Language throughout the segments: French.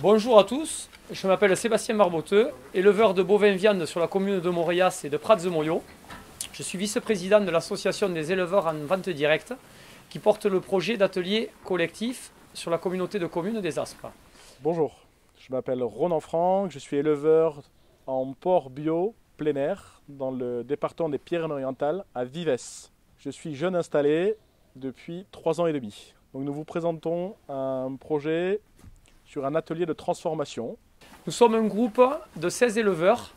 Bonjour à tous, je m'appelle Sébastien Barboteux, éleveur de bovins viande sur la commune de Montréas et de Prats-de-Mollio. Je suis vice-président de l'association des éleveurs en vente directe qui porte le projet d'atelier collectif sur la communauté de communes des Aspres. Bonjour, je m'appelle Ronan Franck, je suis éleveur en porc bio plein air dans le département des Pyrénées-Orientales à Vives. Je suis jeune installé depuis 3 ans et demi. Donc nous vous présentons un projet sur un atelier de transformation. Nous sommes un groupe de 16 éleveurs,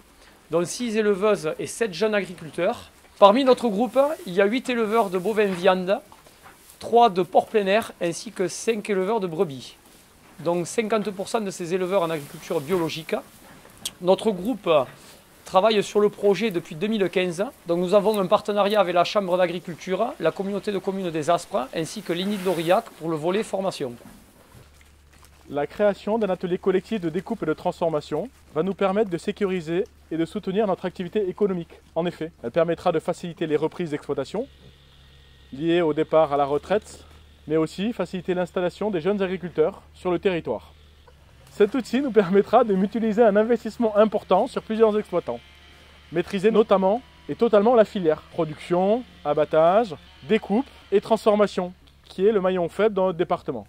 dont 6 éleveuses et 7 jeunes agriculteurs. Parmi notre groupe, il y a 8 éleveurs de bovins viande, 3 de porc plein air ainsi que 5 éleveurs de brebis. Donc 50% de ces éleveurs en agriculture biologique. Notre groupe travaille sur le projet depuis 2015. Donc nous avons un partenariat avec la Chambre d'agriculture, la communauté de communes des Aspres ainsi que l'INI de l'Aurillac pour le volet formation. La création d'un atelier collectif de découpe et de transformation va nous permettre de sécuriser et de soutenir notre activité économique. En effet, elle permettra de faciliter les reprises d'exploitation liées au départ à la retraite, mais aussi faciliter l'installation des jeunes agriculteurs sur le territoire. Cet outil nous permettra de mutualiser un investissement important sur plusieurs exploitants, maîtriser notamment et totalement la filière production, abattage, découpe et transformation, qui est le maillon faible dans notre département.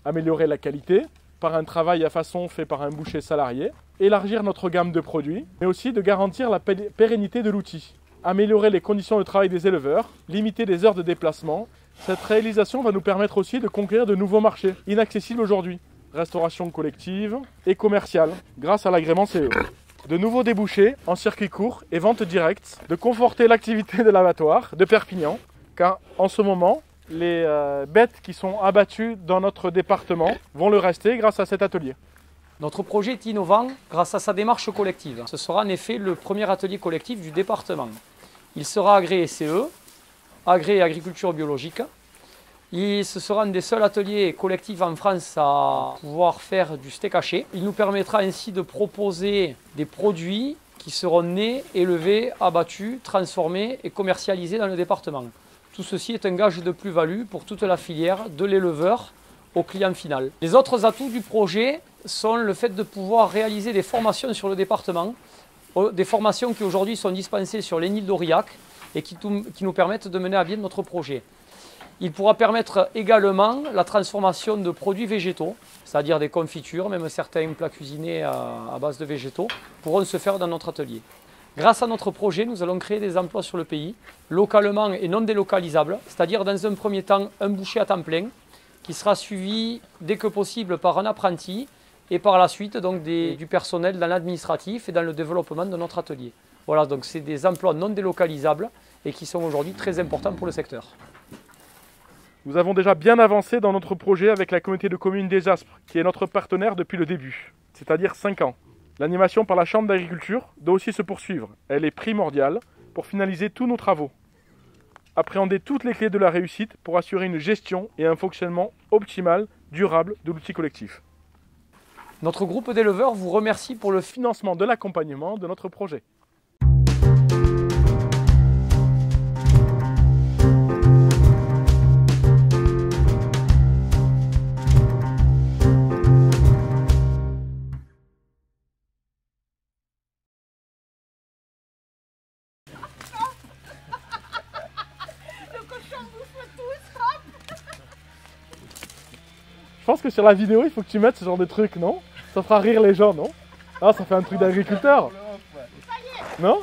Améliorer la qualité par un travail à façon fait par un boucher salarié, élargir notre gamme de produits, mais aussi de garantir la pérennité de l'outil. Améliorer les conditions de travail des éleveurs, limiter les heures de déplacement. Cette réalisation va nous permettre aussi de conquérir de nouveaux marchés, inaccessibles aujourd'hui. Restauration collective et commerciale, grâce à l'agrément CE. De nouveaux débouchés en circuit court et vente directe, de conforter l'activité de l'abattoir de Perpignan, car en ce moment, les bêtes qui sont abattues dans notre département vont le rester grâce à cet atelier. Notre projet est innovant grâce à sa démarche collective. Ce sera en effet le premier atelier collectif du département. Il sera agréé CE, agréé agriculture biologique. Ce sera un des seuls ateliers collectifs en France à pouvoir faire du steak haché. Il nous permettra ainsi de proposer des produits qui seront nés, élevés, abattus, transformés et commercialisés dans le département. Tout ceci est un gage de plus-value pour toute la filière, de l'éleveur au client final. Les autres atouts du projet sont le fait de pouvoir réaliser des formations sur le département, des formations qui aujourd'hui sont dispensées sur l'ENIL d'Aurillac et qui nous permettent de mener à bien notre projet. Il pourra permettre également la transformation de produits végétaux, c'est-à-dire des confitures, même certains plats cuisinés à base de végétaux, pourront se faire dans notre atelier. Grâce à notre projet, nous allons créer des emplois sur le pays, localement et non délocalisables, c'est-à-dire dans un premier temps un boucher à temps plein, qui sera suivi dès que possible par un apprenti et par la suite donc du personnel dans l'administratif et dans le développement de notre atelier. Voilà, donc c'est des emplois non délocalisables et qui sont aujourd'hui très importants pour le secteur. Nous avons déjà bien avancé dans notre projet avec la communauté de communes des Aspres, qui est notre partenaire depuis le début, c'est-à-dire 5 ans. L'animation par la Chambre d'agriculture doit aussi se poursuivre. Elle est primordiale pour finaliser tous nos travaux. Appréhender toutes les clés de la réussite pour assurer une gestion et un fonctionnement optimal, durable de l'outil collectif. Notre groupe d'éleveurs vous remercie pour le financement de l'accompagnement de notre projet. Je pense que sur la vidéo, il faut que tu mettes ce genre de truc, non? Ça fera rire les gens, non? Ah, ça fait un truc d'agriculteur. Non?